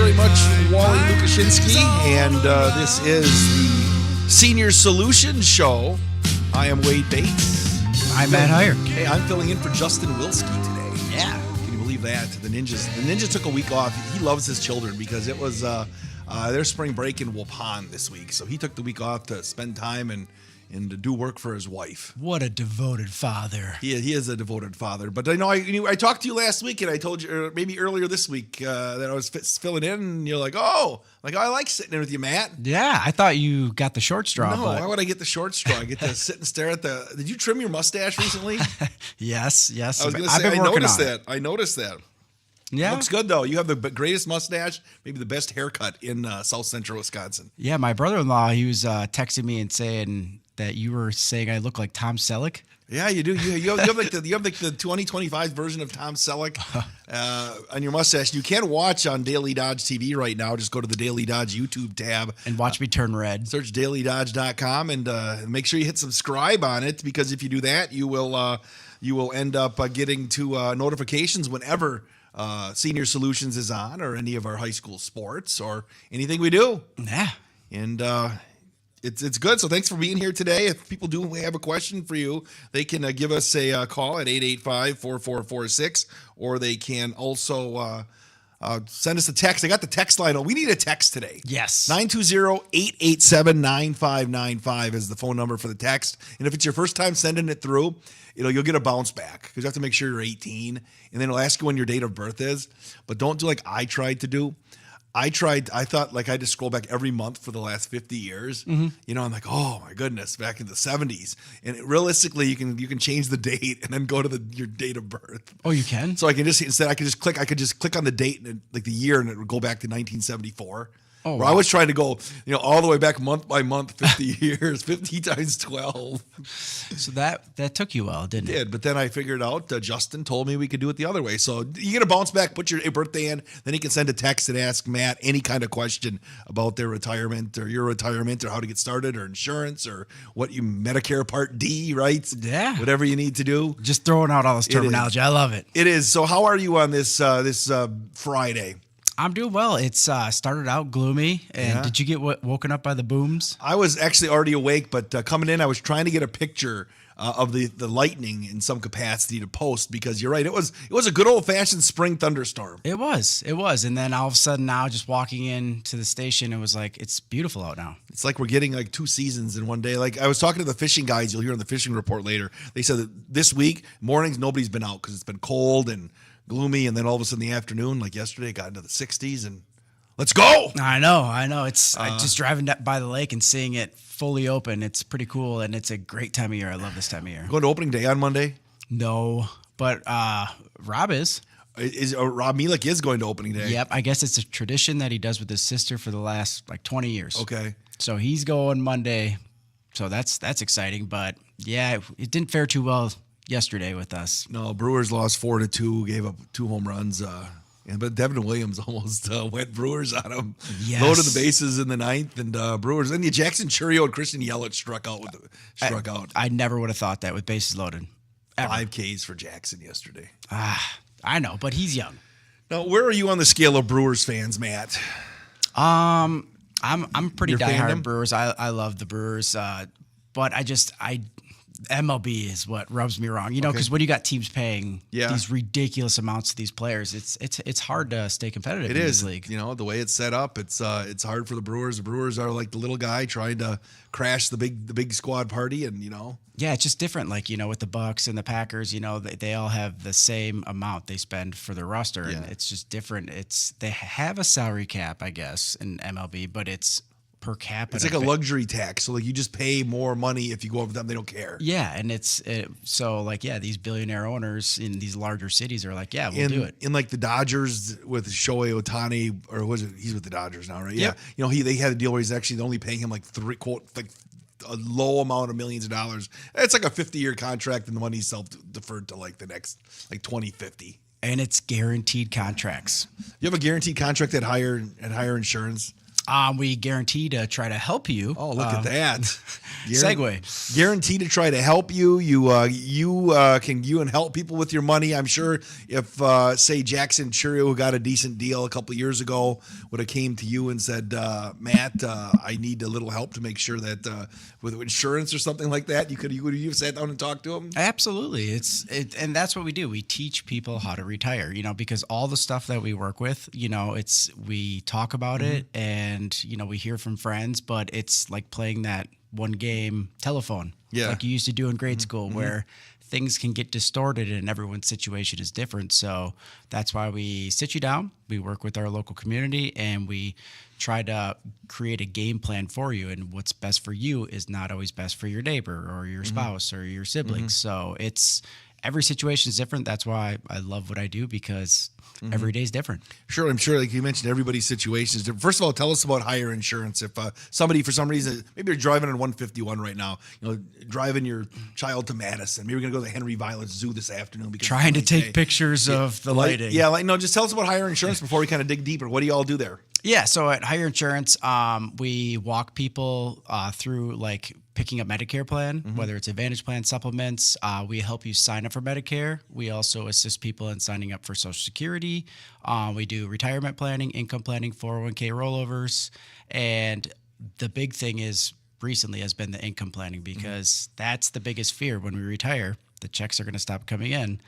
very much, Wally Lukashinsky, and this is the Senior Solutions Show. I am Wade Bates. I'm Matt Heiar. Hey, I'm filling in for Justin Wilski today. Yeah. Can you believe that? The Ninjas took a week off. He loves his children because it was their spring break in Waupun this week. So he took the week off to spend time and to do work for his wife. What a devoted father. He is a devoted father. But I know I talked to you last week, and I told you, or maybe earlier this week, that I was filling in, and you're like, oh, I like sitting in with you, Matt. Yeah, I thought you got the short straw. No, why would I get the short straw? I get to sit and stare at the. Did you trim your mustache recently? Yes. I was going to say, I noticed that. Yeah. Looks good, though. You have the greatest mustache, maybe the best haircut in South Central Wisconsin. Yeah, my brother-in-law, he was texting me and saying that you were saying I look like Tom Selleck. Yeah, you do. You have like the 2025 version of Tom Selleck on your mustache. You can watch on Daily Dodge TV right now. Just go to the Daily Dodge YouTube tab and watch me turn red. Search dailydodge.com and make sure you hit subscribe on it, because if you do that, you will end up getting to notifications whenever Senior Solutions is on, or any of our high school sports, or anything we do. Yeah, and It's good. So thanks for being here today. If people do have a question for you, they can give us a call at 885-4446, or they can also send us a text. I got the text line. We need a text today. Yes. 920-887-9595 is the phone number for the text. And if it's your first time sending it through, you'll get a bounce back, because you have to make sure you're 18, and then it'll ask you when your date of birth is. But don't do like I tried to do. I thought like I had to scroll back every month for the last 50 years. Mm-hmm. I'm like, oh my goodness, back in the 70s. And realistically, you can change the date and then go to your date of birth. Oh, you can? So I could just click on the date and like the year, and it would go back to 1974. Oh, wow. I was trying to go, all the way back month by month, 50 years, 50 times 12. So that took you a while, didn't it? It did, but then I figured out, Justin told me we could do it the other way. So you get a bounce back, put your birthday in, then you can send a text and ask Matt any kind of question about their retirement, or your retirement, or how to get started, or insurance, or what you Medicare Part D, right? Yeah. Whatever you need to do. Just throwing out all this terminology. I love it. It is. So how are you on this Friday? I'm doing well. It's started out gloomy. And Did you get woken up by the booms? I was actually already awake, but coming in, I was trying to get a picture of the lightning in some capacity to post, because you're right. It was a good old fashioned spring thunderstorm. It was. And then all of a sudden now, just walking into the station, it was like, it's beautiful out now. It's like we're getting like two seasons in one day. Like I was talking to the fishing guys, you'll hear in the fishing report later. They said that this week mornings, nobody's been out because it's been cold and gloomy, and then all of a sudden in the afternoon, like yesterday, it got into the 60s, and let's go. I know. It's just driving by the lake and seeing it fully open. It's pretty cool, and it's a great time of year. I love this time of year. Going to opening day on Monday? No, but Rob is. Rob Mielek is going to opening day. Yep, I guess it's a tradition that he does with his sister for the last 20 years. Okay. So he's going Monday, so that's exciting. But yeah, it didn't fare too well yesterday with us. No, Brewers lost 4-2, gave up 2 home runs. But Devin Williams almost went Brewers on him. Yes. Loaded the bases in the 9th, and Brewers. And Jackson Churio and Christian Yelich struck out. I never would have thought that with bases loaded. Ever. 5 Ks for Jackson yesterday. I know, but he's young. Now, where are you on the scale of Brewers fans, Matt? I'm pretty diehard Brewers. I love the Brewers, but MLB is what rubs me wrong, because when you got teams paying these ridiculous amounts to these players, it's hard to stay competitive in this league. The way it's set up, it's hard for the Brewers. The Brewers are like the little guy trying to crash the big squad party, and Yeah, it's just different. Like, with the Bucks and the Packers, they all have the same amount they spend for their roster, and it's just different. They have a salary cap, I guess, in MLB, but it's per capita. It's like a luxury tax. So like you just pay more money if you go over them. They don't care. Yeah, and these billionaire owners in these larger cities are like, yeah, we'll do it. In like the Dodgers with Shohei Ohtani, or was it? He's with the Dodgers now, right? Yep. Yeah. They had a deal where he's actually only paying him like a low amount of millions of dollars. It's like a 50-year contract, and the money's self-deferred to like the next 2050. And it's guaranteed contracts. You have a guaranteed contract at Heiar Insurance. We guarantee to try to help you. Oh, look at that. Segue. Guarantee to try to help you. You can help people with your money. I'm sure if, say, Jackson Churio, who got a decent deal a couple of years ago, would have came to you and said, Matt, I need a little help to make sure that with insurance or something like that, you have sat down and talked to him? Absolutely. And that's what we do. We teach people how to retire, because all the stuff that we work with, we talk about it and, we hear from friends, but it's like playing that one game telephone, like you used to do in grade school, where things can get distorted and everyone's situation is different. So that's why we sit you down, we work with our local community, and we try to create a game plan for you. And what's best for you is not always best for your neighbor or your spouse or your siblings. So every situation is different. That's why I love what I do, because every day is different. Sure. I'm sure, like you mentioned, everybody's situation is different. First of all, tell us about Heiar Insurance. If somebody, for some reason, maybe you're driving on 151 right now, driving your child to Madison. Maybe we're going to go to the Henry Violet Zoo this afternoon. Because trying to take pictures of the lighting. Just tell us about Heiar Insurance before we kind of dig deeper. What do you all do there? Yeah, so at Heiar Insurance, we walk people through like picking up Medicare plan, whether it's Advantage plan, supplements. We help you sign up for Medicare. We also assist people in signing up for Social Security. We do retirement planning, income planning, 401k rollovers. And the big thing recently has been the income planning, because that's the biggest fear when we retire. The checks are going to stop coming in.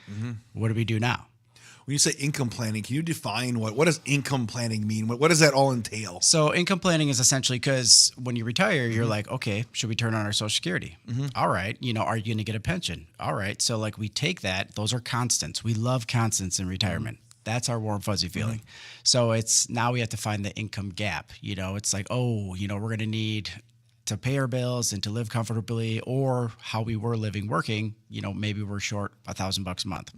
What do we do now? When you say income planning, can you define what does income planning mean? What does that all entail? So income planning is essentially, because when you retire, you're like, okay, should we turn on our Social Security? All right. Are you going to get a pension? All right. So like we take that. Those are constants. We love constants in retirement. That's our warm, fuzzy feeling. So now we have to find the income gap. It's like, we're going to need to pay our bills and to live comfortably, or how we were living working, maybe we're short $1,000 a month.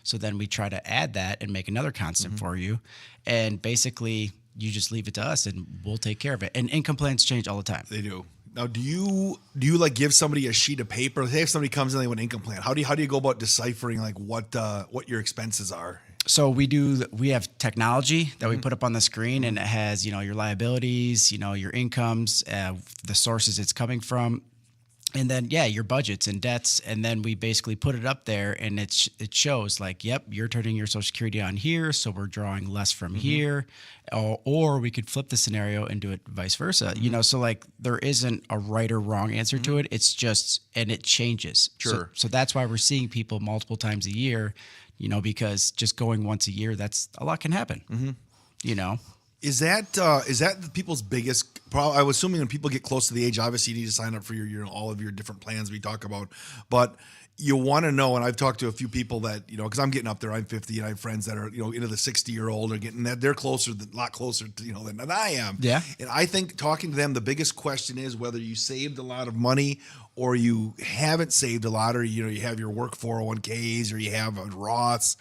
So then we try to add that and make another constant for you. And basically you just leave it to us and we'll take care of it. And income plans change all the time. They do. Now, do you like give somebody a sheet of paper? Hey, if somebody comes in, they want an income plan. How do you go about deciphering like what your expenses are? So we have technology that we put up on the screen, and it has, your liabilities, your incomes, the sources it's coming from, and then, your budgets and debts. And then we basically put it up there, and it shows like, yep, you're turning your Social Security on here, so we're drawing less from here. Or we could flip the scenario and do it vice versa. So like there isn't a right or wrong answer to it. It's just, and it changes. Sure. So that's why we're seeing people multiple times a year, because just going once a year, that's a lot can happen. Is that people's biggest problem? I was assuming when people get close to the age, obviously you need to sign up for your all of your different plans we talk about, but you want to know, and I've talked to a few people that, because I'm getting up there, I'm 50, and I have friends that are, into the 60-year-old are getting that, they're a lot closer to, than I am. Yeah. And I think talking to them, the biggest question is whether you saved a lot of money or you haven't saved a lot, or, you have your work 401ks or you have a Roths.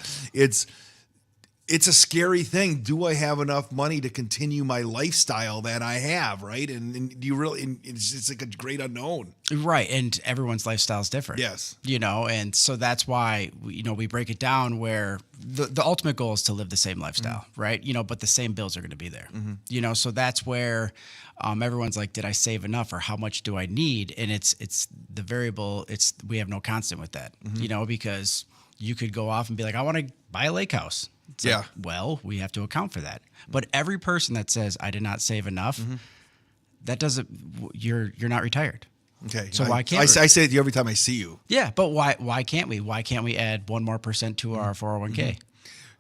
It's a scary thing. Do I have enough money to continue my lifestyle that I have, right? And do you really? And it's like a great unknown, right? And everyone's lifestyle is different. Yes, and so that's why we break it down where the ultimate goal is to live the same lifestyle, right? But the same bills are going to be there. So that's where everyone's like, did I save enough, or how much do I need? And it's the variable. We have no constant with that, because you could go off and be like, I want to buy a lake house. It's like, well, we have to account for that. But every person that says I did not save enough, that doesn't. You're not retired. Okay. So why can't I say it to you every time I see you? Yeah, but why can't we? Why can't we add 1 more % to our 401k?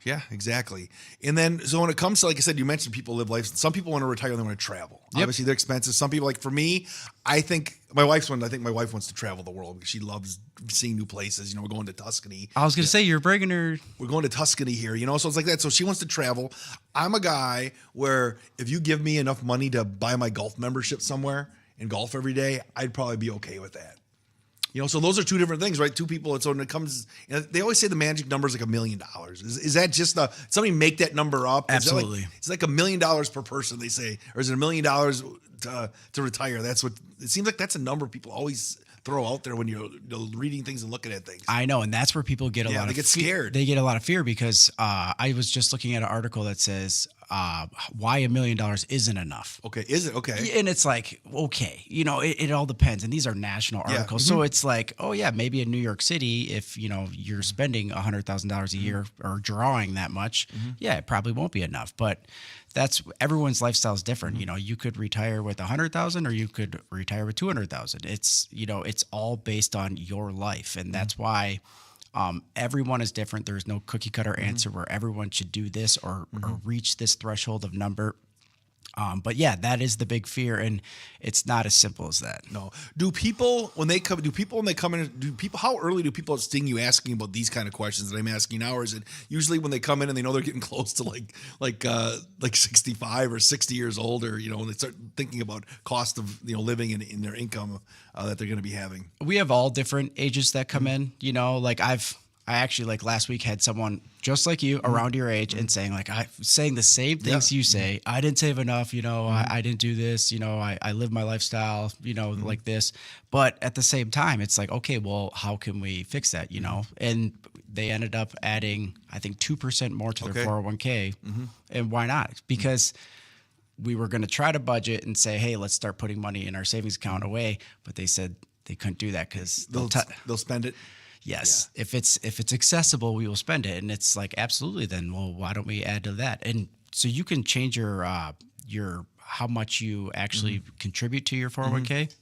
Yeah, exactly. And then, so when it comes to, like I said, you mentioned people live life. Some people want to retire and they want to travel. Yep. Obviously, they're expensive. Some people, like for me, I think my wife wants to travel the world because she loves seeing new places. We're going to Tuscany. I was going to say, you're bringing her. We're going to Tuscany here, so it's like that. So she wants to travel. I'm a guy where if you give me enough money to buy my golf membership somewhere and golf every day, I'd probably be okay with that. So those are two different things, right? Two people. And so when it comes, they always say the magic number is like $1 million. Is that just somebody make that number up? Absolutely. It's like $1 million per person, they say, or is it $1 million to retire? That's what it seems like. That's a number people always throw out there when you're reading things and looking at things. I know, and that's where people get a lot of scared. They get a lot of fear because I was just looking at an article that says why $1 million isn't enough. Okay, is it? Okay. And it's like, okay, it all depends. And these are national articles. So it's like, oh yeah, maybe in New York City, if, you're spending $100,000 a year or drawing that much, yeah, it probably won't be enough. But everyone's lifestyle is different. You could retire with 100,000 or you could retire with 200,000. It's, it's all based on your life. And that's why everyone is different. There's no cookie cutter answer where everyone should do this or reach this threshold of number. But yeah, that is the big fear, and it's not as simple as that. No. How early do people sting you asking about these kind of questions that I'm asking now? Or is it usually when they come in and they know they're getting close to like 65 or 60 years old, or, when they start thinking about cost of, living in their income that they're going to be having? We have all different ages that come in, I actually last week had someone just like you around your age and saying saying the same things you say. I didn't save enough, I didn't do this, I live my lifestyle, like this. But at the same time, it's like, okay, well, how can we fix that, And they ended up adding, I think, 2% more to their 401k. And why not? Because we were going to try to budget and say, hey, let's start putting money in our savings account away. But they said they couldn't do that because they'll spend it. Yes. Yeah. If it's accessible, we will spend it. And it's like, absolutely, then, well, why don't we add to that? And so you can change your how much you actually contribute to your 401k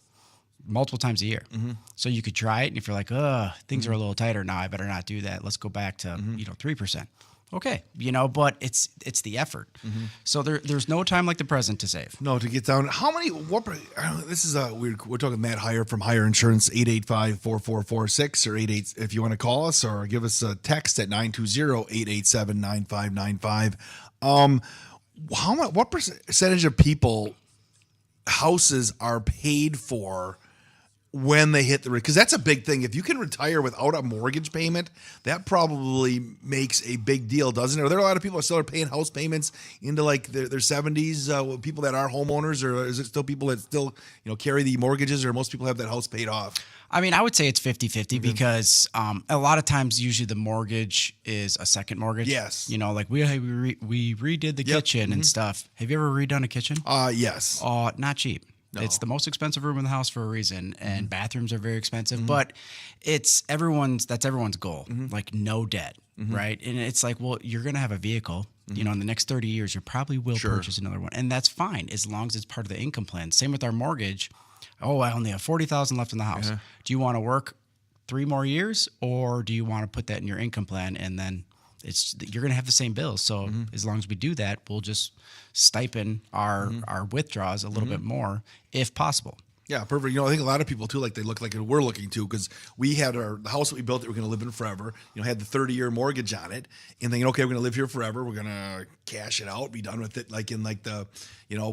multiple times a year. So you could try it. And if you're like, things are a little tighter now, I better not do that. Let's go back to, 3%. Okay. But it's the effort. So there's no time like the present to save. No, to get down. This is weird. We're talking Matt Heiar from Heiar Insurance, 885-4446 or 88 if you want to call us, or give us a text at 920-887-9595. What percentage of people houses are paid for when they hit because that's a big thing. If you can retire without a mortgage payment, that probably makes a big deal, doesn't it? Are there a lot of people that still are paying house payments into their 70s, people that are homeowners, or is it still people that still, carry the mortgages, or most people have that house paid off? I mean, I would say it's 50-50 because a lot of times usually the mortgage is a second mortgage. Yes. We redid the kitchen and stuff. Have you ever redone a kitchen? Yes. Not cheap. No. It's the most expensive room in the house for a reason, and bathrooms are very expensive. But that's everyone's goal, like no debt, right? And it's like, well, you're going to have a vehicle. In the next 30 years, you probably will purchase another one, and that's fine as long as it's part of the income plan. Same with our mortgage. Oh, I only have $40,000 left in the house. Do you want to work 3 more years, or do you want to put that in your income plan, and then you're going to have the same bills. So as long as we do that, we'll just stipend our withdrawals a little bit more if possible. Yeah, perfect. I think a lot of people too, they look like we're looking to, because we had the house that we built that we're going to live in forever. Had the 30-year mortgage on it, and thinking, okay, we're going to live here forever. We're going to cash it out, be done with it,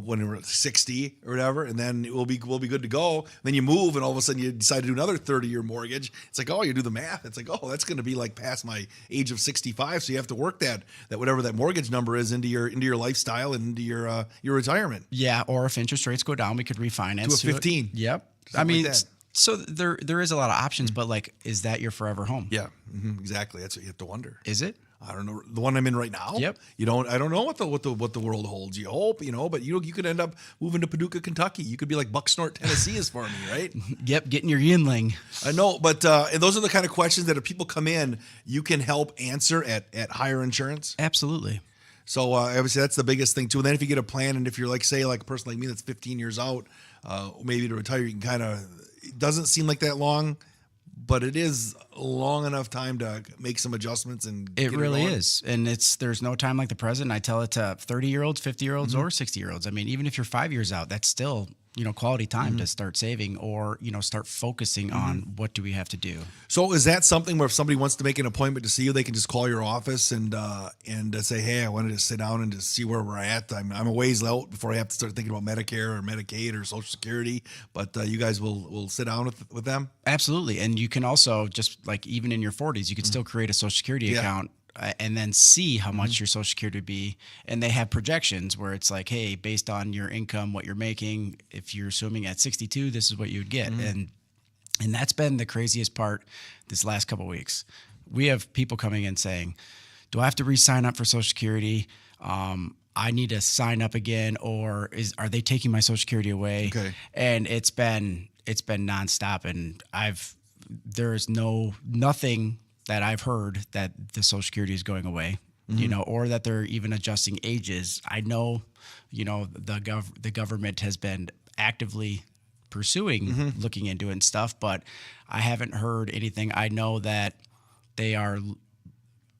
when we're 60 or whatever, and then we'll be good to go. And then you move, and all of a sudden you decide to do another 30-year mortgage. It's like, oh, you do the math. It's like, oh, that's going to be past my age of 65. So you have to work that whatever that mortgage number is into your lifestyle and into your retirement. Yeah, or if interest rates go down, we could refinance to a 15. Yep. Something so there is a lot of options, but is that your forever home? Yeah, exactly. That's what you have to wonder. Is it? I don't know. The one I'm in right now. Yep. I don't know what the world holds. You hope, but you could end up moving to Paducah, Kentucky. You could be like Bucksnort, Tennessee is for me, right? Yep. Getting your Yinling. I know, but and those are the kind of questions that if people come in, you can help answer at Heiar Insurance. Absolutely. So obviously that's the biggest thing too. And then if you get a plan, and if you're say a person like me that's 15 years out, maybe to retire, you can it doesn't seem like that long, but it is long enough time to make some adjustments. And it really is. And there's no time like the present. I tell it to 30-year-olds, 50-year-olds, or 60-year-olds. I mean, even if you're 5 years out, that's still quality time to start saving, or start focusing on what do we have to do. So is that something where if somebody wants to make an appointment to see you, they can just call your office and say, hey, I wanted to sit down and just see where we're at. I'm a ways out before I have to start thinking about Medicare or Medicaid or Social Security, but you guys will sit down with them? Absolutely. And you can also just even in your 40s, you could still create a Social Security account and then see how much your Social Security would be. And they have projections where it's like, hey, based on your income, what you're making, if you're assuming at 62, this is what you would get. And that's been the craziest part this last couple of weeks. We have people coming in saying, do I have to re-sign up for Social Security? I need to sign up again, or are they taking my Social Security away? Okay. And it's been nonstop, and there's nothing that I've heard that the Social Security is going away, or that they're even adjusting ages. I know, the government has been actively pursuing looking into it and stuff, but I haven't heard anything. I know that they are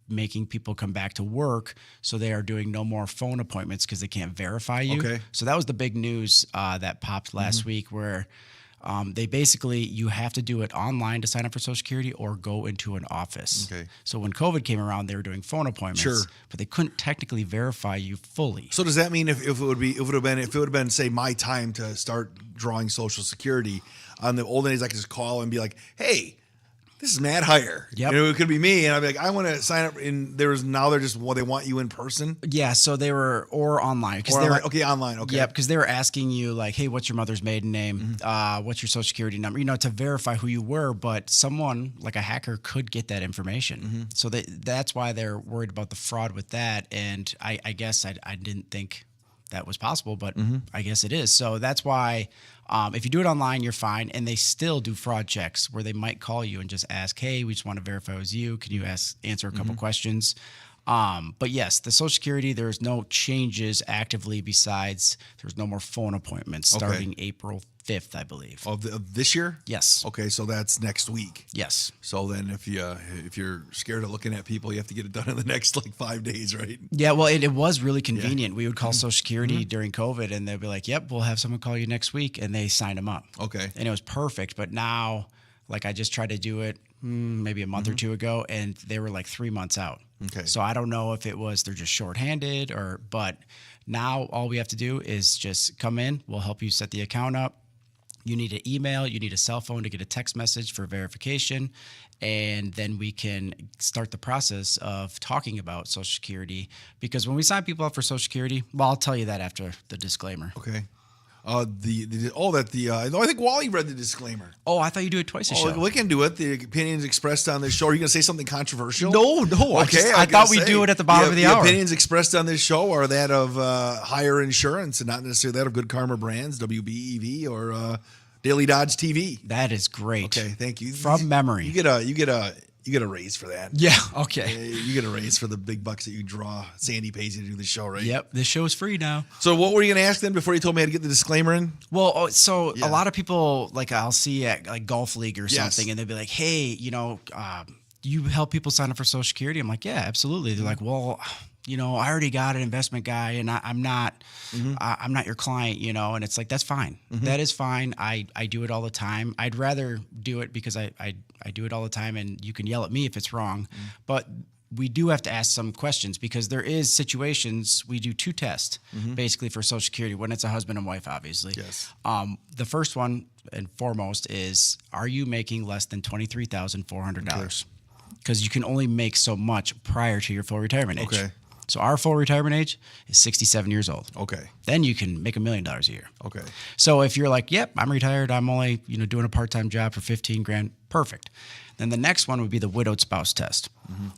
making people come back to work, so they are doing no more phone appointments because they can't verify you. Okay. So that was the big news that popped last week, where they basically, you have to do it online to sign up for Social Security or go into an office. Okay. So when COVID came around, they were doing phone appointments, Sure, but they couldn't technically verify you fully. So does that mean if it would have been say my time to start drawing Social Security on the olden days, I could just call and be like, hey, this is Matt Heiar. Yep. It could be me, and I'd be like, I want to sign up. And they want you in person. Yeah, so they were, or online. Online. Okay. Yeah, because they were asking you like, hey, what's your mother's maiden name? What's your Social Security number? To verify who you were. But someone like a hacker could get that information. So that's why they're worried about the fraud with that. And I guess I didn't think that was possible, but I guess it is. So that's why if you do it online, you're fine. And they still do fraud checks where they might call you and just ask, hey, we just want to verify it was you. Can you answer a couple questions? But yes, the Social Security, there's no changes actively besides there's no more phone appointments starting April 5th, I believe. Of this year? Yes. Okay, so that's next week. Yes. So then if you're scared of looking at people, you have to get it done in the next 5 days, right? Yeah, well, it was really convenient. Yeah. We would call Social Security during COVID, and they'd be like, yep, we'll have someone call you next week, and they signed them up. Okay. And it was perfect. But now, I just tried to do it maybe a month or two ago, and they were 3 months out. Okay. So I don't know if it was they're just shorthanded but now all we have to do is just come in. We'll help you set the account up. You need an email, you need a cell phone to get a text message for verification, and then we can start the process of talking about Social Security. Because when we sign people up for Social Security, well, I'll tell you that after the disclaimer. Okay. I think Wally read the disclaimer. Oh, I thought you do it twice a show. We can do it. The opinions expressed on this show. Are you going to say something controversial? No. Okay. I thought we'd do it at the bottom of the hour. The opinions expressed on this show are that of Heiar Insurance and not necessarily that of Good Karma Brands, WBEV, or Daily Dodge TV. That is great. Okay, thank you. From memory. You get a raise for that. Yeah, okay. You get a raise for the big bucks that you draw. Sandy pays you to do the show, right? Yep, this show is free now. So what were you going to ask them before you told me I had to get the disclaimer in? Well, a lot of people, I'll see at Golf League or something, and they'll be like, hey, you help people sign up for Social Security? I'm like, yeah, absolutely. They're like, well, I already got an investment guy, and I'm not your client, and it's like, that's fine. That is fine. I do it all the time. I'd rather do it because I do it all the time, and you can yell at me if it's wrong. But we do have to ask some questions because there is situations. We do two tests basically for Social Security when it's a husband and wife, obviously. Yes. The first one and foremost is, are you making less than $23,400? Because you can only make so much prior to your full retirement age. Okay. So our full retirement age is 67 years old. Okay. Then you can make $1 million a year. Okay. So if you're like, yep, I'm retired, I'm only doing a part-time job for $15,000, perfect. Then the next one would be the widowed spouse test.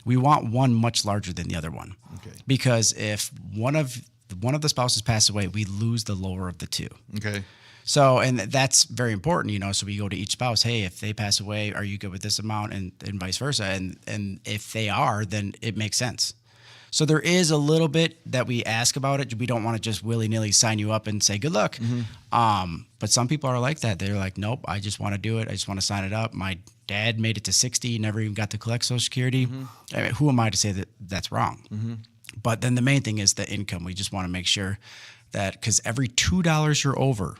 We want one much larger than the other one. Okay. Because if one of the spouses pass away, we lose the lower of the two. Okay. So, and that's very important, so we go to each spouse, hey, if they pass away, are you good with this amount, and vice versa? And if they are, then it makes sense. So there is a little bit that we ask about it. We don't want to just willy-nilly sign you up and say, good luck. But some people are like that. They're like, nope, I just want to do it. I just want to sign it up. My dad made it to 60, never even got to collect Social Security. I mean, who am I to say that that's wrong? But then the main thing is the income. We just want to make sure that, because every $2 you're over,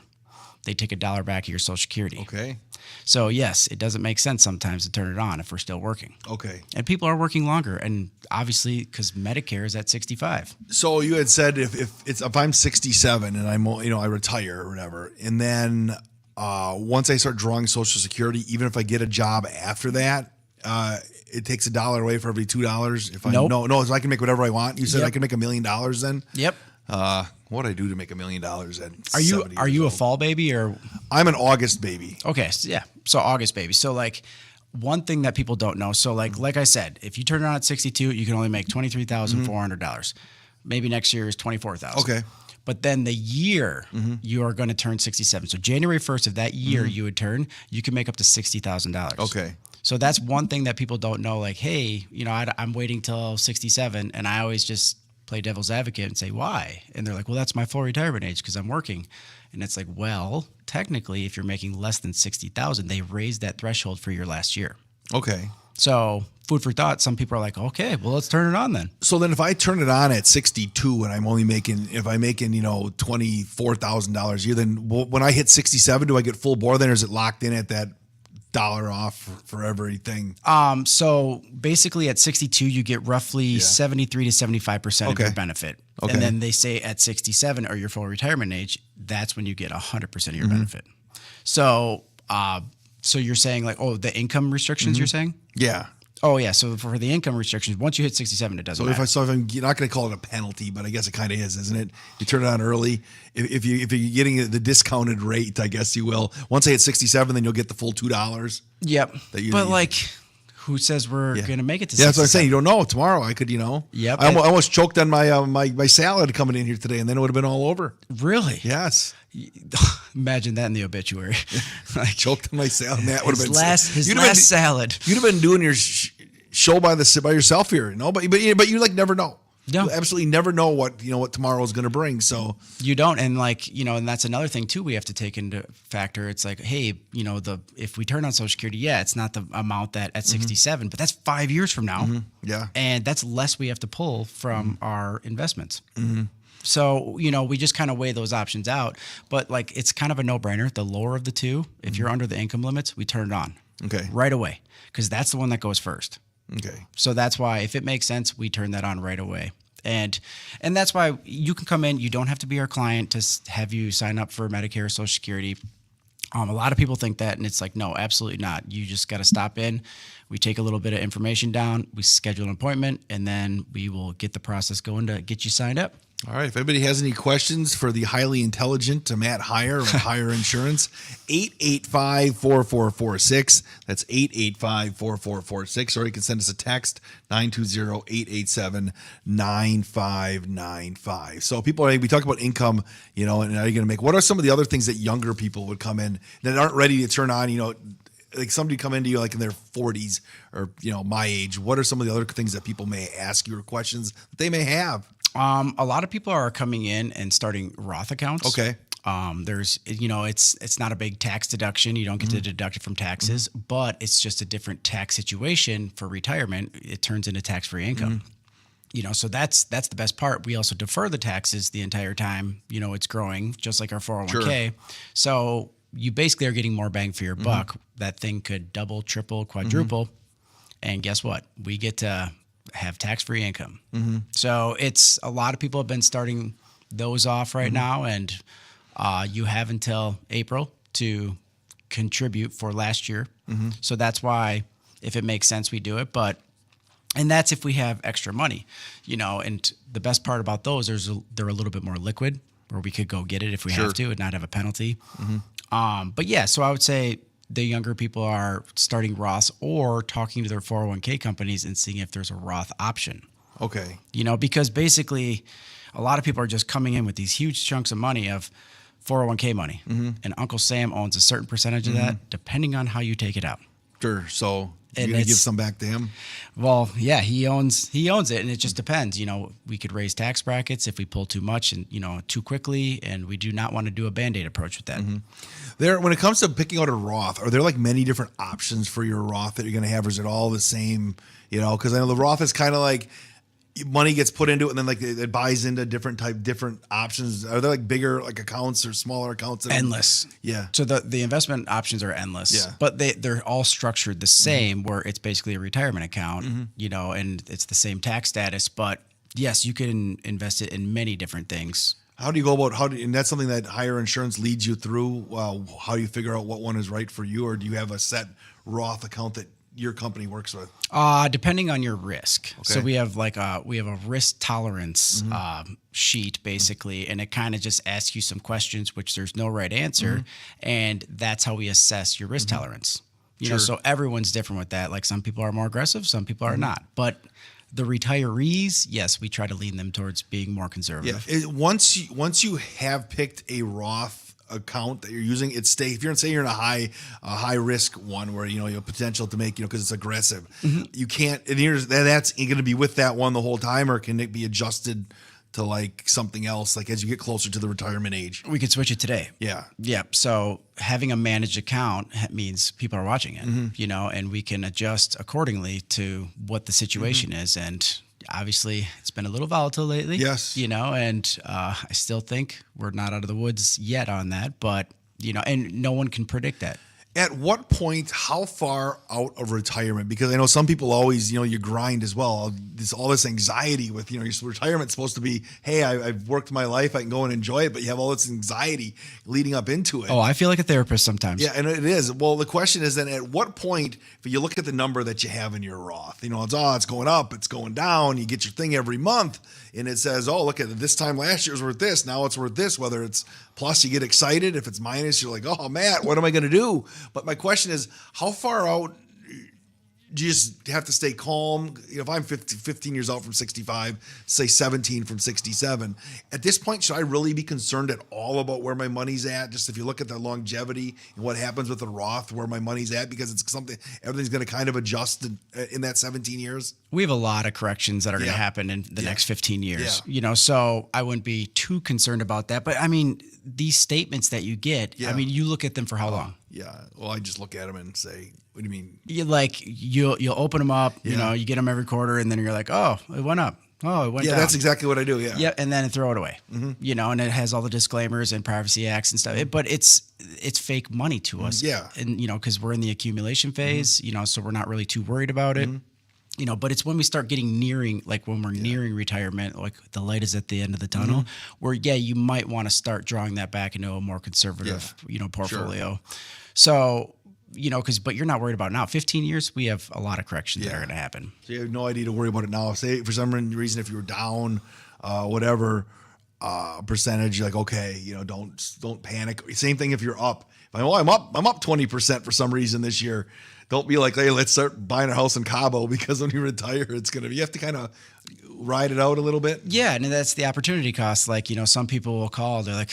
they take $1 back of your Social Security. Okay. So yes, it doesn't make sense sometimes to turn it on if we're still working. Okay. And people are working longer, and obviously because Medicare is at 65. So you had said if I'm 67 and I retire or whatever, and then once I start drawing Social Security, even if I get a job after that, it takes $1 away for every $2. If I so I can make whatever I want. You said I can make $1 million then. Yep. What would I do to make $1 million then? Are you a fall baby or? I'm an August baby. Okay, so August baby. So one thing that people don't know. So like I said, if you turn it on at 62, you can only make $23,400. maybe next year is 24,000. Okay. But then the year you are going to turn 67. So January 1st of that year you would turn, you can make up to $60,000. Okay. So that's one thing that people don't know. Like, hey, I'm waiting till 67, and I always just play devil's advocate and say, why? And they're like, well, that's my full retirement age because I'm working. And it's like, well, technically, if you're making less than 60,000, they raised that threshold for your last year. Okay. So food for thought. Some people are like, okay, well, let's turn it on then. So then if I turn it on at 62 and I'm making $24,000 a year, then when I hit 67, do I get full bore then, or is it locked in at that dollar off for everything? So basically at 62, you get roughly 73 to 75% of your benefit. Okay. And then they say at 67 or your full retirement age, that's when you get 100% of your benefit. So, so you're saying like, oh, the income restrictions you're saying? Yeah. Oh yeah. So for the income restrictions, once you hit 67, it doesn't matter. If I'm not going to call it a penalty, but I guess it kind of is, isn't it? You turn it on early. If you're getting the discounted rate, I guess you will. Once I hit 67, then you'll get the full $2. Yep. But like, who says we're going to make it to 67? Yeah, that's what I'm saying. You don't know. Tomorrow I could, Yep. I almost choked on my my salad coming in here today, and then it would have been all over. Really? Yes. Imagine that in the obituary. Like, choked on my salad. That would have been his last salad. You'd have been doing your show by yourself here, but you like never know. No. You absolutely never know what tomorrow is going to bring. So you don't, and and that's another thing too. We have to take into factor. It's like, hey, if we turn on Social Security, it's not the amount that at 67, but that's 5 years from now. Yeah, and that's less we have to pull from our investments. So, we just kind of weigh those options out, but like, it's kind of a no-brainer. The lower of the two, if you're under the income limits, we turn it on. Okay. Right away, because that's the one that goes first. Okay. So that's why if it makes sense, we turn that on right away. And that's why you can come in. You don't have to be our client to have you sign up for Medicare or Social Security. A lot of people think that, and it's like, no, absolutely not. You just got to stop in. We take a little bit of information down. We schedule an appointment, and then we will get the process going to get you signed up. All right. If anybody has any questions for the highly intelligent Matt Heiar of Heiar Insurance, 885-4446. That's 885-4446. Or you can send us a text, 920-887-9595. So we talk about income, and how you're going to make. What are some of the other things that younger people would come in that aren't ready to turn on, like somebody come into you like in their 40s or, my age? What are some of the other things that people may ask you or questions that they may have? A lot of people are coming in and starting Roth accounts. Okay. There's, it's not a big tax deduction. You don't get to deduct it from taxes, but it's just a different tax situation for retirement. It turns into tax-free income. So that's the best part. We also defer the taxes the entire time, it's growing, just like our 401k. Sure. So you basically are getting more bang for your buck. That thing could double, triple, quadruple. And guess what? We get to have tax-free income. So it's a lot of people have been starting those off right now, and you have until April to contribute for last year. So that's why, if it makes sense, we do it. And that's if we have extra money, and the best part about those is they're a little bit more liquid, where we could go get it if we have to and not have a penalty. But yeah, so I would say the younger people are starting Roths or talking to their 401k companies and seeing if there's a Roth option. Okay. Because basically a lot of people are just coming in with these huge chunks of money of 401k money. And Uncle Sam owns a certain percentage of that, depending on how you take it out. Sure. So you're going to give some back to him? Well, yeah, he owns it, and it just depends. We could raise tax brackets if we pull too much and, too quickly, and we do not want to do a Band-Aid approach with that. When it comes to picking out a Roth, are there like many different options for your Roth that you're going to have, or is it all the same? Because I know the Roth is kind of like money gets put into it, and then like it buys into different options. Are there like bigger like accounts or smaller accounts? Endless. Yeah. So the investment options are endless. Yeah. But they're all structured the same, where it's basically a retirement account, and it's the same tax status. But yes, you can invest it in many different things. How do you go about and that's something that Heiar Insurance leads you through? How do you figure out what one is right for you, or do you have a set Roth account that your company works with? Depending on your risk. Okay. So we have a risk tolerance sheet basically, and it kind of just asks you some questions, which there's no right answer, and that's how we assess your risk tolerance. So everyone's different with that. Like some people are more aggressive, some people are not, but The retirees, yes, we try to lean them towards being more conservative. Yeah. Once you have picked a Roth account that you're using, if you're in a high risk one where you have potential to make because it's aggressive, you can't. And that's going to be with that one the whole time, or can it be adjusted to like something else, like as you get closer to the retirement age? We could switch it today. Yeah. So having a managed account means people are watching it, and we can adjust accordingly to what the situation is. And obviously it's been a little volatile lately. Yes. And I still think we're not out of the woods yet on that, but and no one can predict that. At what point, how far out of retirement? Because I know some people always, you grind as well. All this anxiety with, your retirement's supposed to be, hey, I've worked my life, I can go and enjoy it, but you have all this anxiety leading up into it. Oh, I feel like a therapist sometimes. Yeah, and it is. Well, the question is then, at what point, if you look at the number that you have in your Roth, it's going up, it's going down, you get your thing every month, and it says, oh, look at it, this time last year was worth this, now it's worth this, whether it's plus, you get excited. If it's minus, you're like, oh, Matt, what am I going to do? But my question is, how far out do you just have to stay calm? If I'm 15 years out from 65, say 17 from 67, at this point, should I really be concerned at all about where my money's at? Just if you look at the longevity and what happens with the Roth, where my money's at, because it's something, everything's going to kind of adjust in that 17 years. We have a lot of corrections that are going to happen in the next 15 years, so I wouldn't be too concerned about that. But I mean, these statements that you get, I mean, you look at them for how long? Yeah. Well, I just look at them and say, what do you mean? You'll open them up, you get them every quarter, and then you're like, oh, it went up. Oh, it went down. Yeah, that's exactly what I do. Yeah. Yeah, and then throw it away. And it has all the disclaimers and privacy acts and stuff. But it's fake money to us. Yeah. And because we're in the accumulation phase, so we're not really too worried about it. But it's when we start nearing retirement, like the light is at the end of the tunnel, where you might want to start drawing that back into a more conservative, portfolio. Sure. So, but you're not worried about it now. 15 years, we have a lot of corrections that are going to happen. So you have no idea to worry about it now. Say for some reason, if you were down, whatever percentage, you're like, okay, don't panic. Same thing if you're up. If I'm up 20% for some reason this year. Don't be like, hey, let's start buying a house in Cabo, because when you retire, you have to kind of ride it out a little bit. Yeah, and that's the opportunity cost. Like, some people will call, they're like,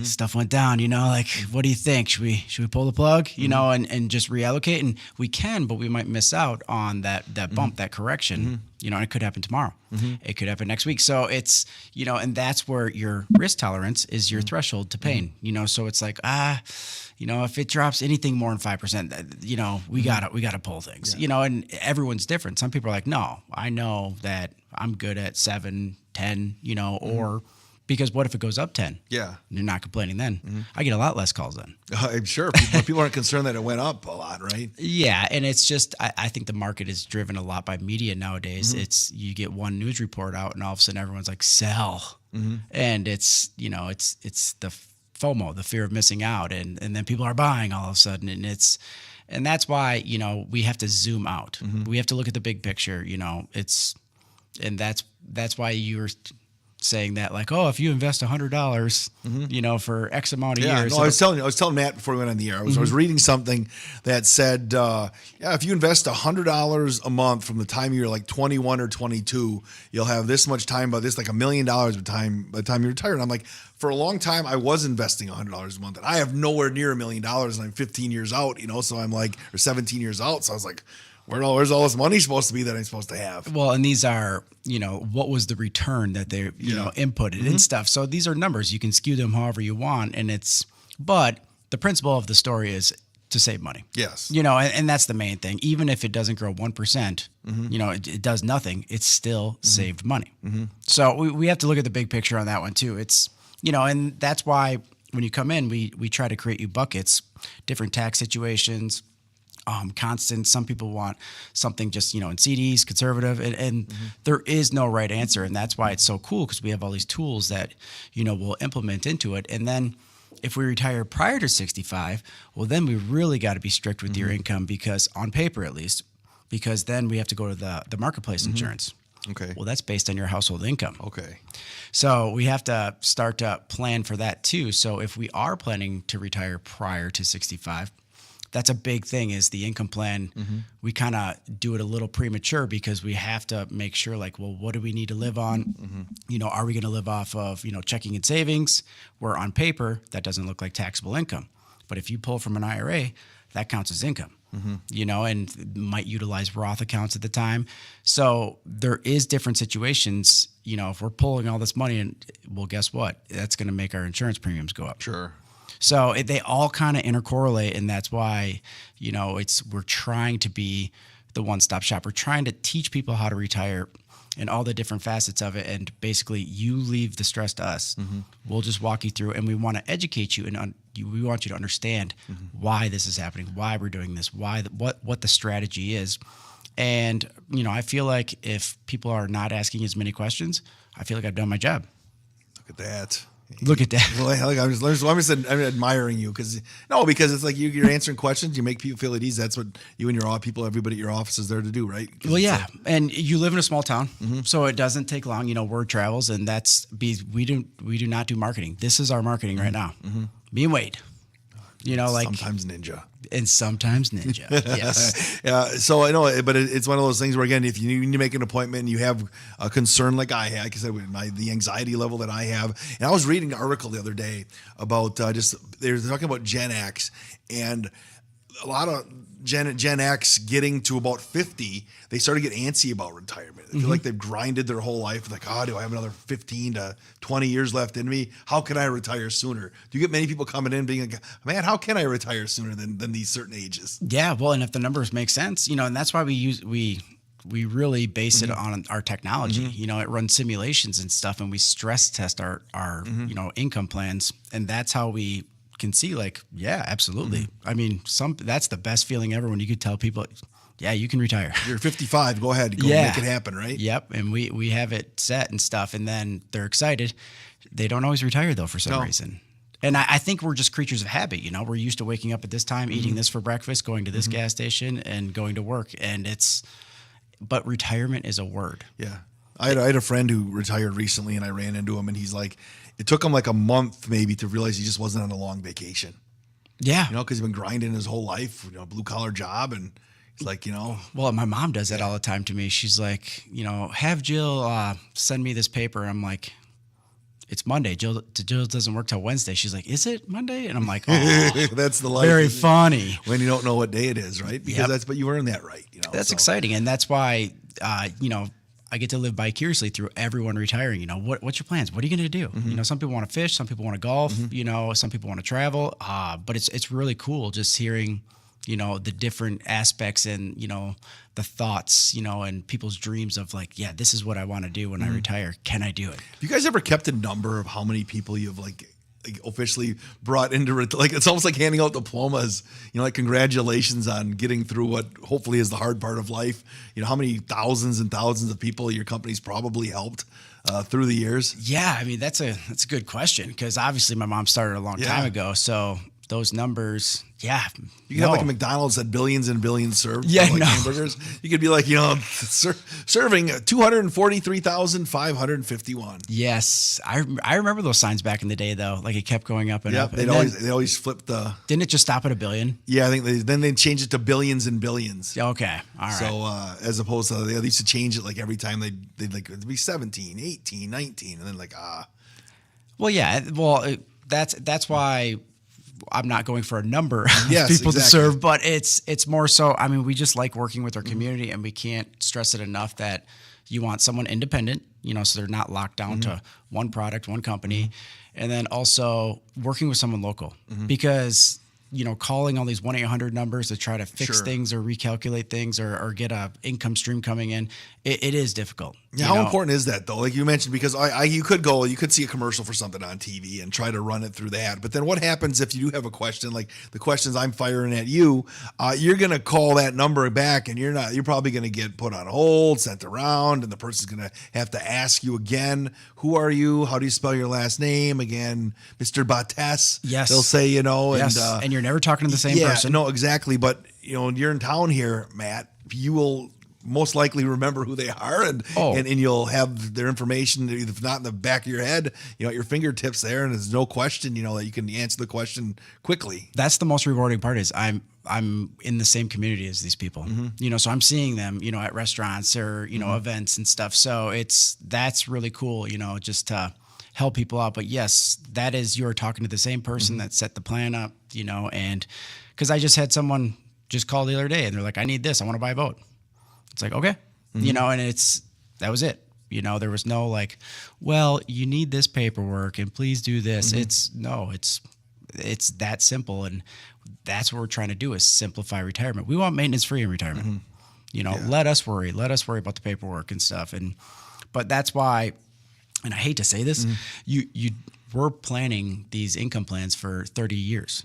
stuff went down, like, what do you think? Should we pull the plug, and just reallocate? And we can, but we might miss out on that bump, that correction, and it could happen tomorrow. It could happen next week. So it's, and that's where your risk tolerance is your threshold to pain, so it's like, if it drops anything more than 5%, we gotta pull things, and everyone's different. Some people are like, no, I know that I'm good at 7, 10, or because what if it goes up 10? Yeah. And you're not complaining then. I get a lot less calls then. I'm sure. People aren't concerned that it went up a lot, right? Yeah. And it's just, I think the market is driven a lot by media nowadays. It's, you get one news report out and all of a sudden everyone's like, sell. And it's, it's the FOMO, the fear of missing out. And then people are buying all of a sudden. And that's why, we have to zoom out. We have to look at the big picture, and that's why you're saying that, like, oh, if you invest $100, for X amount of years. No, I was telling Matt before we went on the air, I was reading something that said, if you invest $100 a month from the time you're like 21 or 22, you'll have this much time, like $1 million by the time you retire. And I'm like, for a long time, I was investing $100 a month, and I have nowhere near $1 million, and I'm 15 years out, so I'm like, or 17 years out. So I was like, where's all this money supposed to be that I'm supposed to have? Well, and these are, what was the return that they, inputted and stuff. So these are numbers. You can skew them however you want. But the principle of the story is to save money. Yes. And that's the main thing. Even if it doesn't grow 1%, it does nothing. It's still saved money. So we have to look at the big picture on that one too. It's, and that's why when you come in, we try to create you buckets, different tax situations, constant. Some people want something just, in CDs, conservative, and there is no right answer. And that's why it's so cool, because we have all these tools that, we'll implement into it. And then if we retire prior to 65, well, then we really got to be strict with your income, because on paper, at least, because then we have to go to the marketplace insurance. Okay. Well, that's based on your household income. Okay. So we have to start to plan for that too. So if we are planning to retire prior to 65, that's a big thing is the income plan. We kind of do it a little premature because we have to make sure like, well, what do we need to live on? Are we going to live off of, checking and savings, where on paper that doesn't look like taxable income. But if you pull from an IRA, that counts as income, and might utilize Roth accounts at the time. So there is different situations, if we're pulling all this money and well, guess what? That's going to make our insurance premiums go up. Sure. So they all kind of intercorrelate, and that's why, we're trying to be the one-stop shop. We're trying to teach people how to retire and all the different facets of it. And basically, you leave the stress to us. We'll just walk you through, and we want to educate you, and we want you to understand why this is happening, why we're doing this, what the strategy is. And, I feel like if people are not asking as many questions, I feel like I've done my job. Look at that. Look at that. Well, I'm admiring you because it's like you're answering questions. You make people feel at ease. That's what you and your people, everybody at your office is there to do, right? Well, yeah. And you live in a small town, so it doesn't take long. Word travels, and we do not do marketing. This is our marketing right now. Me and Wade. Sometimes ninja. And sometimes ninja. Yes. Yeah. So I know, but it's one of those things where, again, if you need to make an appointment and you have a concern like I had, because the anxiety level that I have, and I was reading an article the other day about they're talking about Gen X, and a lot of Gen X getting to about 50, they started to get antsy about retirement. They feel like they've grinded their whole life. Like, do I have another 15 to 20 years left in me? How can I retire sooner? Do you get many people coming in being like, man, how can I retire sooner than these certain ages? Yeah, well, and if the numbers make sense, and that's why we really base it on our technology. It runs simulations and stuff, and we stress test our income plans, and that's how we can see like, yeah, absolutely. I mean, that's the best feeling ever when you could tell people, yeah, you can retire. You're 55. Go ahead. Go make it happen, right? Yep. And we have it set and stuff, and then they're excited. They don't always retire though for some reason. And I think we're just creatures of habit. We're used to waking up at this time, eating this for breakfast, going to this gas station, and going to work. And but retirement is a word. Yeah. I had a friend who retired recently, and I ran into him, and he's like, it took him like a month maybe to realize he just wasn't on a long vacation. Yeah. Because he's been grinding his whole life, blue collar job. And it's like, Well, my mom does that all the time to me. She's like, have Jill send me this paper. I'm like, it's Monday. Jill doesn't work till Wednesday. She's like, is it Monday? And I'm like, oh, that's the life. Very funny. When you don't know what day it is, right? Because but you earned that right. That's exciting. And that's why, I get to live vicariously through everyone retiring. What's your plans? What are you going to do? Some people want to fish, some people want to golf, some people want to travel. But it's really cool just hearing, the different aspects and, the thoughts, and people's dreams of like, yeah, this is what I want to do when I retire. Can I do it? Have you guys ever kept a number of how many people you've like officially brought into it? Like, it's almost like handing out diplomas, like congratulations on getting through what hopefully is the hard part of life. How many thousands and thousands of people your company's probably helped through the years? Yeah. I mean, that's a good question, because obviously my mom started a long time ago. So those numbers, yeah. You can have like a McDonald's that billions and billions served hamburgers. You could be like, serving 243,551. Yes. I remember those signs back in the day though. Like it kept going up and up. They always flipped the. Didn't it just stop at 1 billion? Yeah, I think then they changed it to billions and billions. Okay. All right. So as opposed to they used to change it like every time they'd like it'd be 17, 18, 19, and then like Well, yeah. Well, that's why I'm not going for a number of people to exactly. serve, but it's more so, I mean, we just like working with our community, and we can't stress it enough that you want someone independent, so they're not locked down to one product, one company, and then also working with someone local, because calling all these 1-800 numbers to try to fix things or recalculate things or get a income stream coming in, it is difficult. Yeah, how important is that though? Like you mentioned, because you could see a commercial for something on TV and try to run it through that. But then what happens if you do have a question, like the questions I'm firing at you, you're going to call that number back, and you're probably going to get put on hold, sent around, and the person's going to have to ask you again, who are you? How do you spell your last name? Again, Mr. Bates. Yes. They'll say, yes. And you're never talking to the same person. No, exactly. But you're in town here, Matt. You will most likely remember who they are, and you'll have their information, if not in the back of your head, at your fingertips there, and there's no question, that you can answer the question quickly. That's the most rewarding part is I'm in the same community as these people, so I'm seeing them, at restaurants or, events and stuff. So that's really cool, just to help people out. But yes, that is, you're talking to the same person that set the plan up, and because I just had someone just call the other day and they're like, I need this, I want to buy a boat. It's like, okay, and that was it. There was no like, well, you need this paperwork and please do this. It's that simple. And that's what we're trying to do, is simplify retirement. We want maintenance free in retirement. Let us worry about the paperwork and stuff. But that's why, and I hate to say this, we're planning these income plans for 30 years.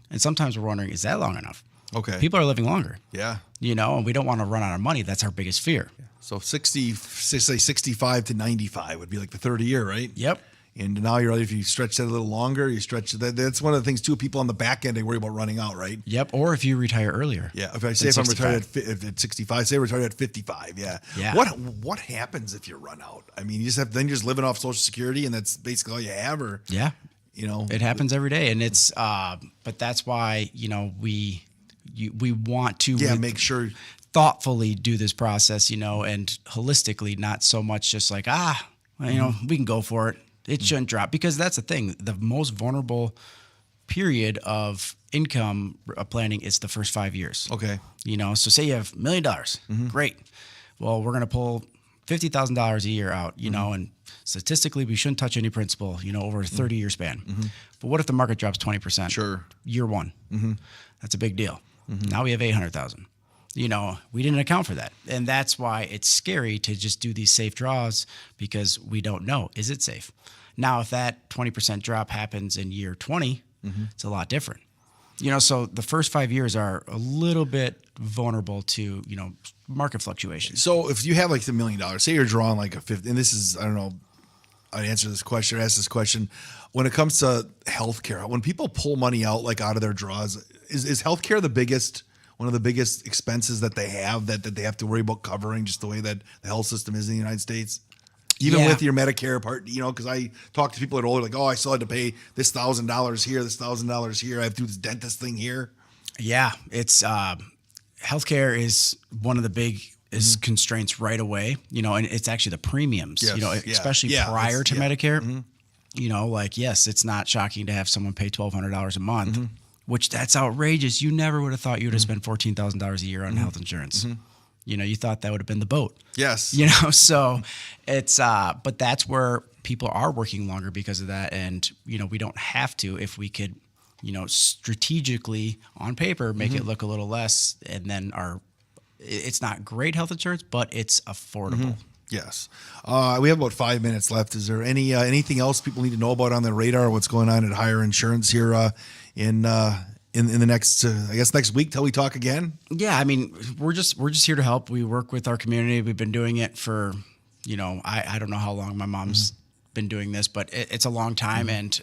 And sometimes we're wondering, is that long enough? Okay. People are living longer. Yeah. And we don't want to run out of money. That's our biggest fear. So 65 to 95 would be like the 30 year, right? Yep. And now if you stretch that a little longer, you stretch that. That's one of the things too. People on the back end, they worry about running out, right? Yep. Or if you retire earlier. Yeah. If I'm retired at 65, say retired at 55. Yeah. Yeah. What happens if you run out? I mean, you're just living off Social Security, and that's basically all you have, or yeah. It happens every day, and it's but that's why we want to make sure thoughtfully do this process, and holistically, not so much just like we can go for it. It shouldn't drop, because that's the thing. The most vulnerable period of income planning is the first 5 years. Okay. So say you have $1 million, great. Well, we're going to pull $50,000 a year out, and statistically we shouldn't touch any principal, over a 30-year span. But what if the market drops 20%? Sure. Year one. That's a big deal. Now we have 800,000. We didn't account for that. And that's why it's scary to just do these safe draws, because we don't know, is it safe? Now, if that 20% drop happens in year 20, it's a lot different. So the first 5 years are a little bit vulnerable to, market fluctuations. So if you have like $1 million, say you're drawing like a 50, and this is, I don't know, I'd ask this question. When it comes to healthcare, when people pull money out, like out of their draws, is healthcare one of the biggest expenses that they have that they have to worry about covering, just the way that the health system is in the United States? Even with your Medicare part, because I talk to people that are older, like, I still had to pay this $1,000 here, this $1,000 here. I have to do this dentist thing here. Yeah, it's healthcare is one of the big constraints right away, and it's actually the premiums, especially prior to Medicare. Yes, it's not shocking to have someone pay $1,200 a month, which that's outrageous. You never would have thought you would have spent $14,000 a year on health insurance. You thought that would have been the boat. Yes. So it's, but that's where people are working longer because of that. And, we don't have to, if we could, strategically on paper, make it look a little less. And then it's not great health insurance, but it's affordable. Yes. We have about 5 minutes left. Is there anything else people need to know about on the radar? What's going on at Heiar Insurance here in the next, next week till we talk again? Yeah, I mean, we're just here to help. We work with our community. We've been doing it for, I don't know how long my mom's been doing this, but it's a long time. And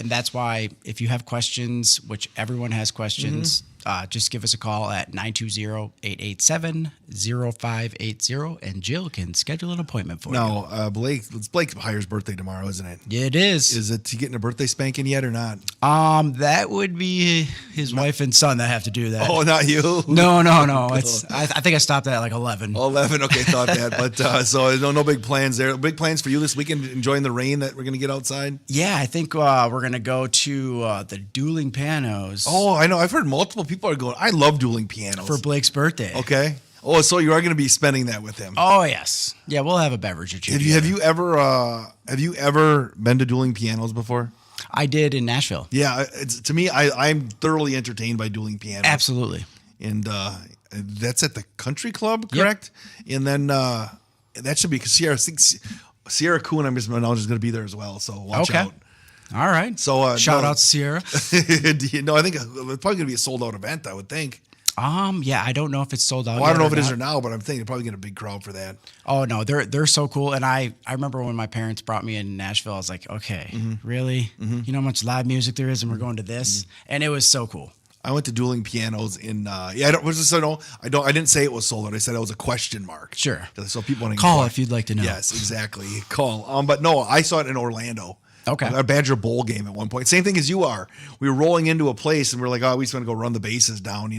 that's why if you have questions, which everyone has questions, just give us a call at 920-887-0580, and Jill can schedule an appointment for you. Now, it's Blake Heier's birthday tomorrow, isn't it? It is. Is he getting a birthday spanking yet or not? That would be his wife and son that have to do that. Oh, not you? No. It's I think I stopped at like 11. 11, okay, thought that. But so no big plans there. Big plans for you this weekend, enjoying the rain that we're going to get outside? Yeah, I think we're going to go to the Dueling Pianos. Oh, I know. I've heard multiple people are going. I love dueling pianos. For Blake's birthday. Okay. Oh, so you are going to be spending that with him? Oh, yes. Yeah, we'll have a beverage or two. Have you ever been to dueling pianos before? I did in Nashville. Yeah, to me, I'm thoroughly entertained by dueling pianos. Absolutely. And that's at the country club, correct? Yep. And then that should be Sierra Kuhn. I'm just going to be there as well. So watch out. All right. So shout out to Sierra. No, I think it's probably going to be a sold out event, I would think. Yeah, I don't know if it's sold out. Well, I don't know if it is or now, but I'm thinking they're probably getting a big crowd for that. Oh no, they're so cool. And I remember when my parents brought me in Nashville, I was like, okay, really? You know how much live music there is, and we're going to this, and it was so cool. I went to dueling pianos in. I didn't say it was sold out. I said it was a question mark. Sure. So people want to call if you'd like to know. Yes, exactly. Call. But no, I saw it in Orlando. Okay. A Badger Bowl game at one point. Same thing as you are. We were rolling into a place and we are like, oh, we just want to go run the bases down,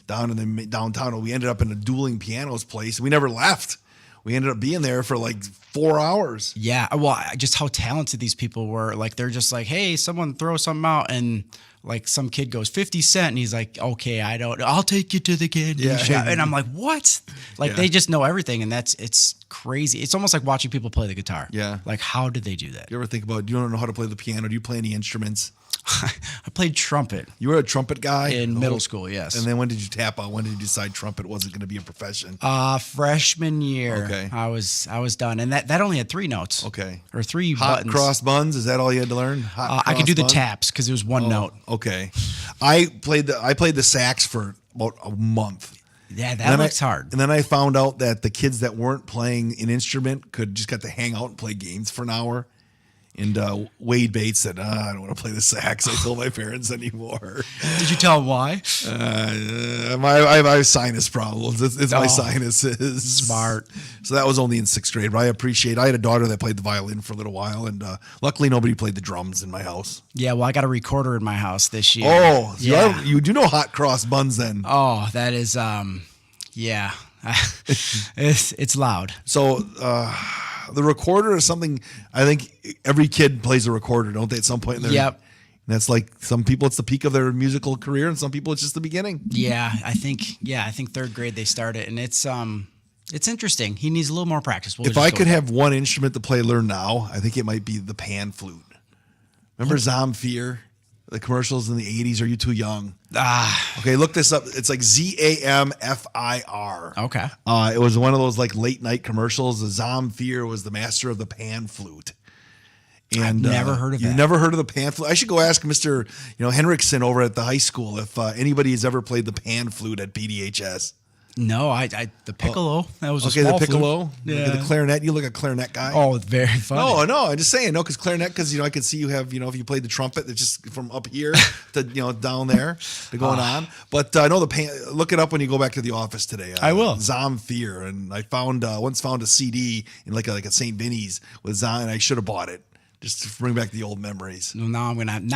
down in the downtown. And we ended up in a dueling pianos place. We never left. We ended up being there for like 4 hours. Yeah. Well, just how talented these people were. Like, they're just like, hey, someone throw something out. And like some kid goes 50 cents. And he's like, okay, I'll take you to the candy shop. And I'm like, what? Like, they just know everything. And it's crazy. It's almost like watching people play the guitar. Yeah. Like, how did they do that? You ever think about, do you don't know how to play the piano? Do you play any instruments? I played trumpet. You were a trumpet guy? In middle school, yes. And then when did you tap out? When did you decide trumpet wasn't going to be a profession? Freshman year. Okay. I was done. And that only had 3 notes. Okay. Or 3 hot buttons. Cross buns, is that all you had to learn? I could do the taps because it was 1 note. Okay. I played the sax for about a month. Yeah, that looks hard. And then I found out that the kids that weren't playing an instrument could just got to hang out and play games for an hour. And Wade Bates said, I don't want to play the sax. I told my parents anymore. Did you tell him why? I have sinus problems. It's my sinuses. Smart. So that was only in 6th grade. But I had a daughter that played the violin for a little while. And luckily nobody played the drums in my house. Yeah, well, I got a recorder in my house this year. Oh, yeah. You do know hot cross buns then. Oh, that is, yeah. it's loud. So, the recorder is something I think every kid plays a recorder, don't they? At some point in their Yep. And that's like some people it's the peak of their musical career, and some people it's just the beginning. Yeah, I think 3rd grade they start it, and it's interesting. He needs a little more practice. If I could have one instrument to learn now, I think it might be the pan flute. Remember Zamfir? The commercials in the 80s? Are you too young? Okay, look this up. It's like Zamfir. Okay. It was one of those like late night commercials. The Zamfir was the master of the pan flute. And I've never heard of that. You've never heard of the pan flute? I should go ask Mr. Henriksen over at the high school if anybody has ever played the pan flute at PDHS. No, the piccolo. That was okay. A The small piccolo, flute. Yeah. The clarinet. You look a clarinet guy. Oh, very funny. No, I'm just saying. No, because clarinet. Because I can see you have. If you played the trumpet, it's just from up here to down there to going on. But I know the pan. Look it up when you go back to the office today. I will. Zamfir, and I once found a CD in like a St. Vinny's with Zam, and I should have bought it just to bring back the old memories. Well, now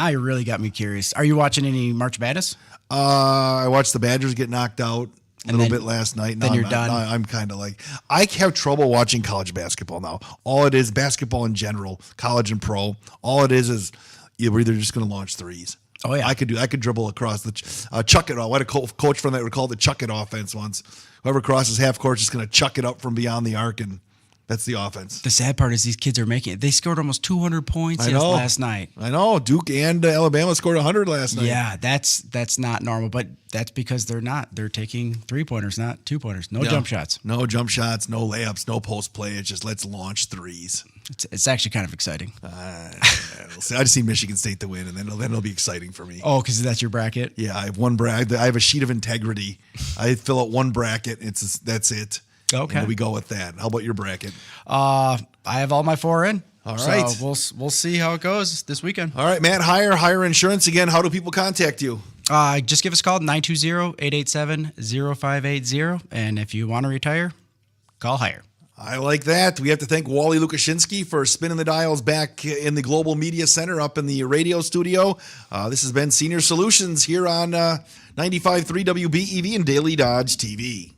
you really got me curious. Are you watching any March Madness? I watched the Badgers get knocked out a little bit last night. Then you're done. I'm kind of like, I have trouble watching college basketball now. All it is, basketball in general, college and pro, all it is you're either just going to launch threes. Oh, yeah. I could dribble across the chuck it off. I had a coach from that would call it the chuck it offense once. Whoever crosses half court is just going to chuck it up from beyond the arc, and that's the offense. The sad part is these kids are making it. They scored almost 200 points last night. I know. Duke and Alabama scored 100 last night. Yeah, that's not normal, but that's because they're taking 3-pointers, not 2-pointers. No jump shots. No jump shots, no layups, no post play. It's just let's launch threes. It's actually kind of exciting. We'll see. I just need Michigan State to win, and then it'll be exciting for me. Oh, because that's your bracket? Yeah, I have one bracket. I have a sheet of integrity. I fill out one bracket. That's it. Okay. And we go with that. How about your bracket? I have all my 4 in. All right. So we'll see how it goes this weekend. All right, Matt, Heiar Insurance. Again, how do people contact you? Just give us a call, 920-887-0580. And if you want to retire, call Heiar. I like that. We have to thank Wally Lukashinsky for spinning the dials back in the Global Media Center up in the radio studio. This has been Senior Solutions here on 95.3 WBEV and Daily Dodge TV.